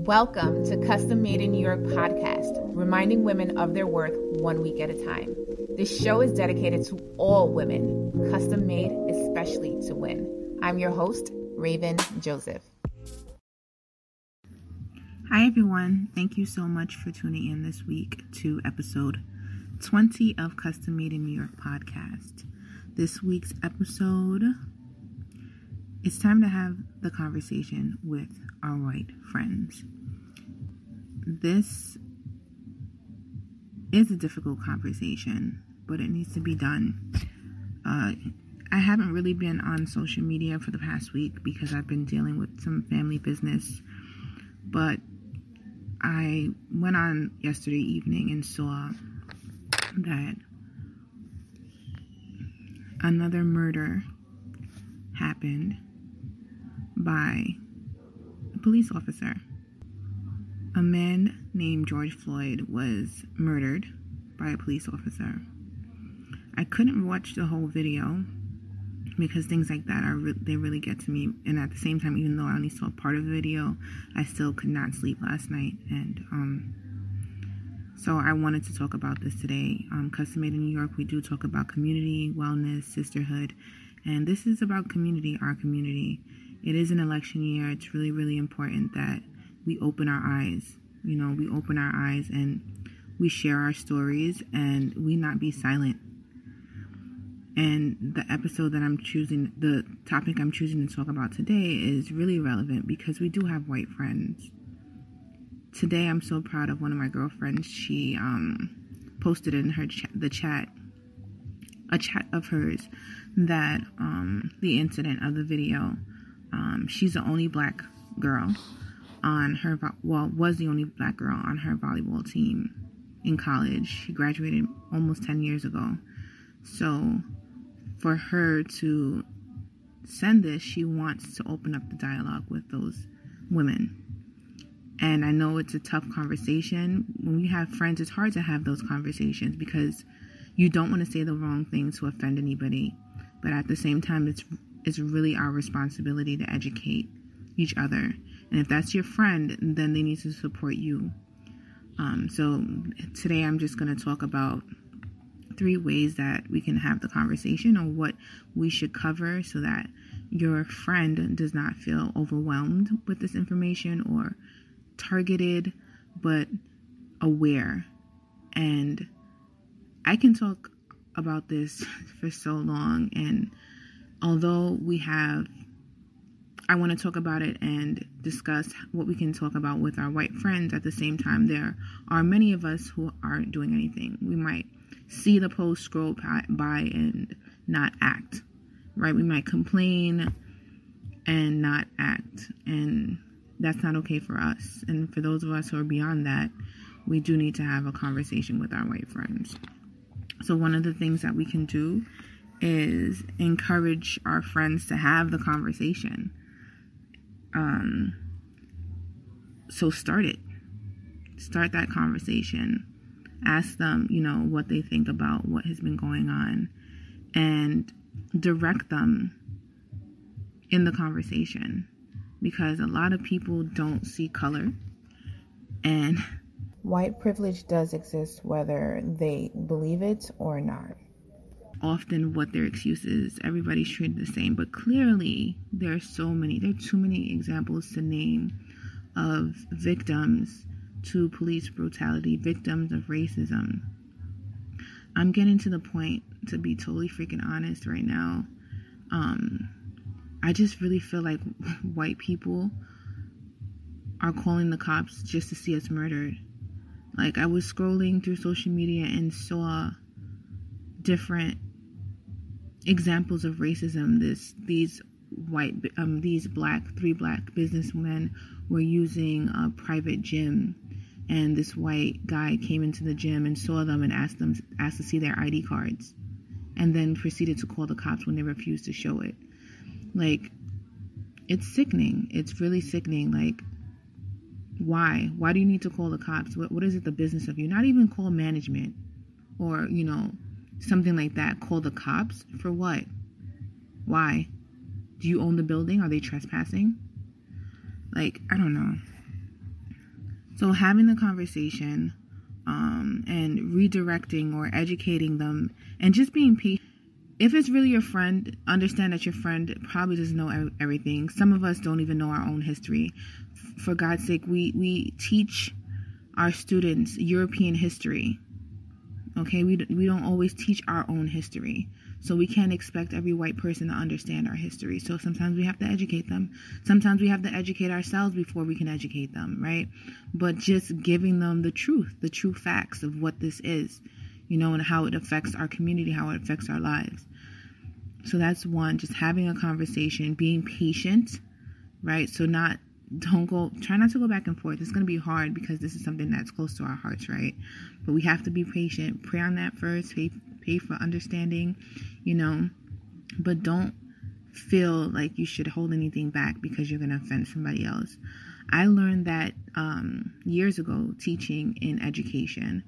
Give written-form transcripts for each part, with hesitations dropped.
Welcome to Custom Made in New York podcast, reminding women of their worth 1 week at a time. This show is dedicated to all women, custom made especially to win. I'm your host, Ravin Joseph. Hi everyone, thank you so much for tuning in this week to episode 20 of Custom Made in New York podcast. This week's episode, it's time to have the conversation with our white friends. This is a difficult conversation, but it needs to be done. I haven't really been on social media for the past week because I've been dealing with some family business, but I went on yesterday evening and saw that another murder happened by a police officer. A man named George Floyd was murdered by a police officer. I couldn't watch the whole video because things like that they really get to me. And at the same time, even though I only saw part of the video, I still could not sleep last night. And so I wanted to talk about this today. Custom Made in New York, we do talk about community, wellness, sisterhood, and this is about community, our community. It is an election year. It's really, really important that we open our eyes. We open our eyes and we share our stories and we not be silent. And the topic I'm choosing to talk about today is really relevant because we do have white friends. Today, I'm so proud of one of my girlfriends. She posted in her a chat of hers that the incident of the video. She's the only black girl was the only black girl on her volleyball team in college. She graduated almost 10 years ago. So for her to send this, she wants to open up the dialogue with those women. And I know it's a tough conversation. When we have friends, it's hard to have those conversations because you don't want to say the wrong thing to offend anybody. But at the same time, it's really our responsibility to educate each other. And if that's your friend, then they need to support you. So today I'm just going to talk about 3 ways that we can have the conversation or what we should cover so that your friend does not feel overwhelmed with this information or targeted, but aware. And I can talk about this for so long, and although I want to talk about it and discuss what we can talk about with our white friends. At the same time, there are many of us who aren't doing anything. We might see the post, scroll by, and not act, right? We might complain and not act, and that's not okay for us. And for those of us who are beyond that, we do need to have a conversation with our white friends. So one of the things that we can do is encourage our friends to have the conversation. So start that conversation. Ask them, what they think about what has been going on, and direct them in the conversation, because a lot of people don't see color, and White privilege does exist whether they believe it or not. Often what their excuse is, everybody's treated the same, but clearly there are too many examples to name of victims to police brutality, victims of racism. I'm getting to the point, to be totally freaking honest right now, I just really feel like white people are calling the cops just to see us murdered. Like, I was scrolling through social media and saw different examples of racism. These 3 black businessmen were using a private gym, and this white guy came into the gym and saw them and asked to see their ID cards, and then proceeded to call the cops when they refused to show it. Like, it's sickening. It's really sickening. Like, why do you need to call the cops? What is it the business of you? Not even call management or something like that. Call the cops for what? Why? Do you own the building? Are they trespassing? Like, I don't know. So having the conversation and redirecting or educating them and just being patient. If it's really your friend, understand that your friend probably doesn't know everything. Some of us don't even know our own history. For God's sake, we teach our students European history. Okay, we don't always teach our own history. So we can't expect every white person to understand our history. So sometimes we have to educate them. Sometimes we have to educate ourselves before we can educate them, right? But just giving them the true facts of what this is, and how it affects our community, how it affects our lives. So that's one, just having a conversation, being patient, right? So try not to go back and forth. It's going to be hard because this is something that's close to our hearts, right? But we have to be patient. Pray on that first. Pray for understanding, but don't feel like you should hold anything back because you're going to offend somebody else. I learned that years ago teaching in education.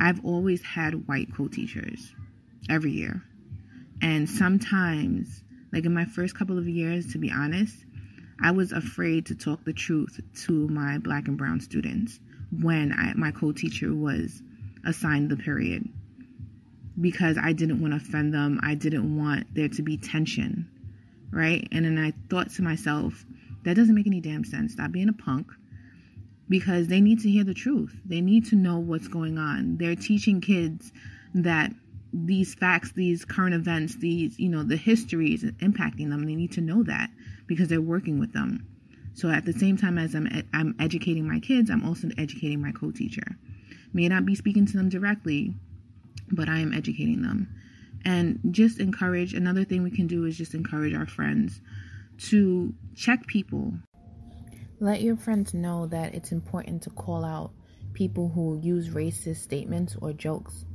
I've always had white co-teachers every year. And sometimes, like in my first couple of years, to be honest, I was afraid to talk the truth to my black and brown students when my co-teacher was assigned the period, because I didn't want to offend them. I didn't want there to be tension, right? And then I thought to myself, that doesn't make any damn sense. Stop being a punk, because they need to hear the truth. They need to know what's going on. They're teaching kids that these facts, these current events, these, the history is impacting them. They need to know that because they're working with them. So at the same time as I'm educating my kids, I'm also educating my co-teacher. May not be speaking to them directly, but I am educating them. And just another thing we can do is just encourage our friends to check people. Let your friends know that it's important to call out people who use racist statements or jokes.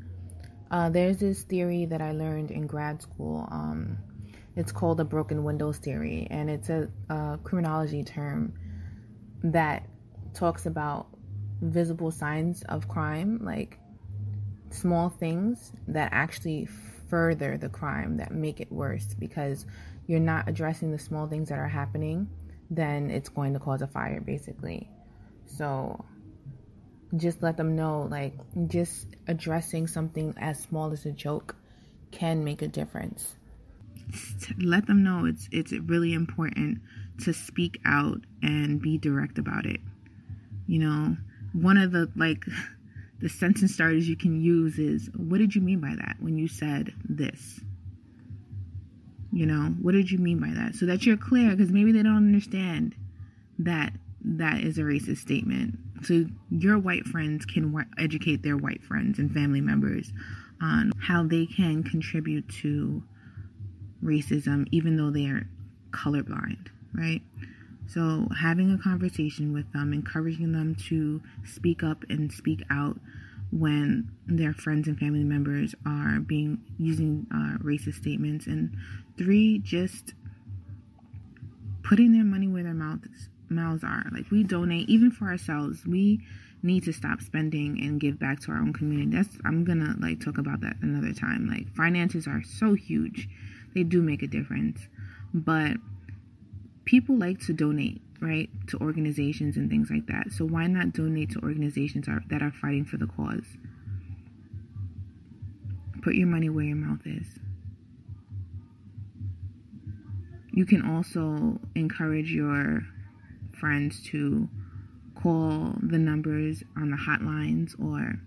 There's this theory that I learned in grad school. It's called the broken windows theory, and it's a criminology term that talks about visible signs of crime, like small things that actually further the crime, that make it worse, because you're not addressing the small things that are happening, then it's going to cause a fire, basically. So just let them know, like, just addressing something as small as a joke can make a difference. Let them know it's really important to speak out and be direct about it. One of the sentence starters you can use is, what did you mean by that when you said this? What did you mean by that? So that you're clear, because maybe they don't understand that is a racist statement. So your white friends can educate their white friends and family members on how they can contribute to racism, even though they are colorblind, right? So having a conversation with them, encouraging them to speak up and speak out when their friends and family members are using racist statements. And 3, just putting their money where their mouths are. Like, we donate, even for ourselves. We need to stop spending and give back to our own community. I'm gonna talk about that another time. Like, finances are so huge. They do make a difference. But people like to donate, right, to organizations and things like that. So why not donate to organizations that are fighting for the cause? Put your money where your mouth is. You can also encourage your friends to call the numbers on the hotlines, or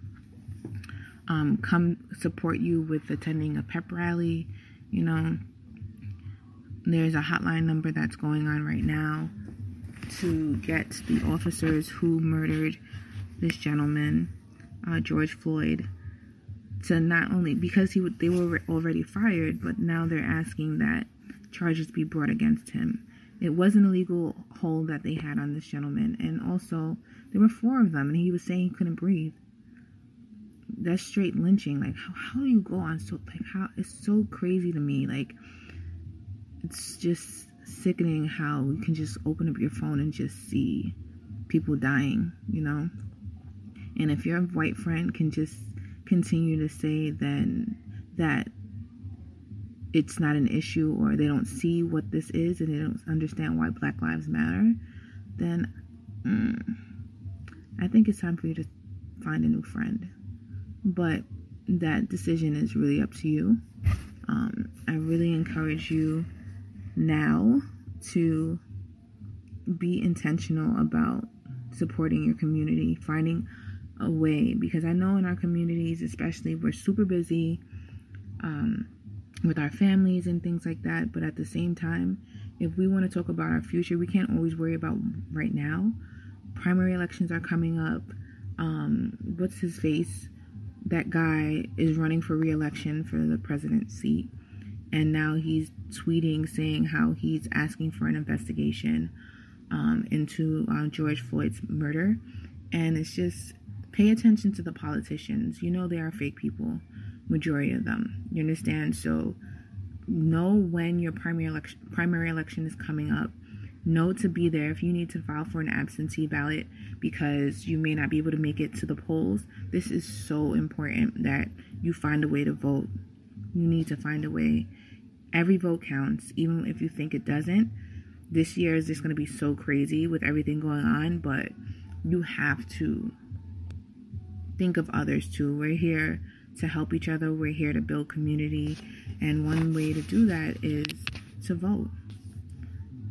come support you with attending a pep rally. There's a hotline number that's going on right now to get the officers who murdered this gentleman, George Floyd, to not only, because they were already fired, but now they're asking that charges be brought against him. It was an illegal hold that they had on this gentleman, and also there were 4 of them, and he was saying he couldn't breathe. That's straight lynching. Like, how do you go on how it's so crazy to me. Like, it's just sickening how you can just open up your phone and just see people dying, And if your white friend can just continue to say then that it's not an issue, or they don't see what this is and they don't understand why Black Lives Matter, then I think it's time for you to find a new friend. But that decision is really up to you. I really encourage you now to be intentional about supporting your community, finding a way, because I know in our communities especially, we're super busy with our families and things like that, but at the same time, if we want to talk about our future, we can't always worry about right now. Primary elections are coming up. What's his face? That guy is running for re-election for the president's seat, and now he's tweeting saying how he's asking for an investigation into George Floyd's murder. And it's just, pay attention to the politicians. You know they are fake people, majority of them. You understand? So know when your primary election is coming up. Know to be there. If you need to file for an absentee ballot because you may not be able to make it to the polls, this is so important that you find a way to vote. You need to find a way. Every vote counts, even if you think it doesn't. This year is just going to be so crazy with everything going on, but you have to think of others too. We're here to help each other. We're here to build community, and one way to do that is to vote.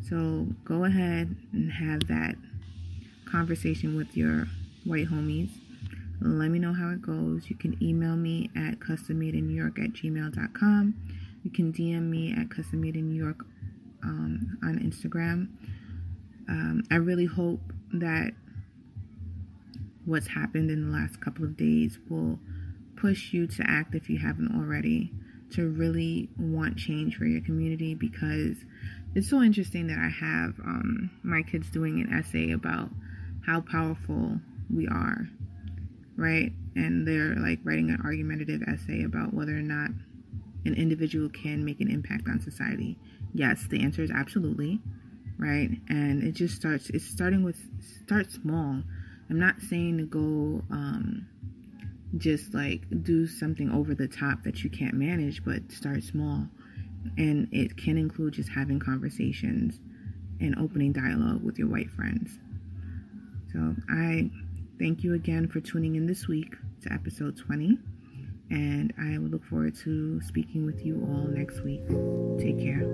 So go ahead and have that conversation with your white homies. Let me know how it goes. You can email me at custommadeinnewyork@gmail.com. You can DM me at custommadeinnewyork on Instagram. I really hope that what's happened in the last couple of days will push you to act, if you haven't already, to really want change for your community, because it's so interesting that I have my kids doing an essay about how powerful we are, right? And they're like writing an argumentative essay about whether or not an individual can make an impact on society. Yes, the answer is absolutely, right? And it just start small. I'm not saying to go just like do something over the top that you can't manage, but start small. And it can include just having conversations and opening dialogue with your white friends. So I thank you again for tuning in this week to episode 20. And I will look forward to speaking with you all next week. Take care.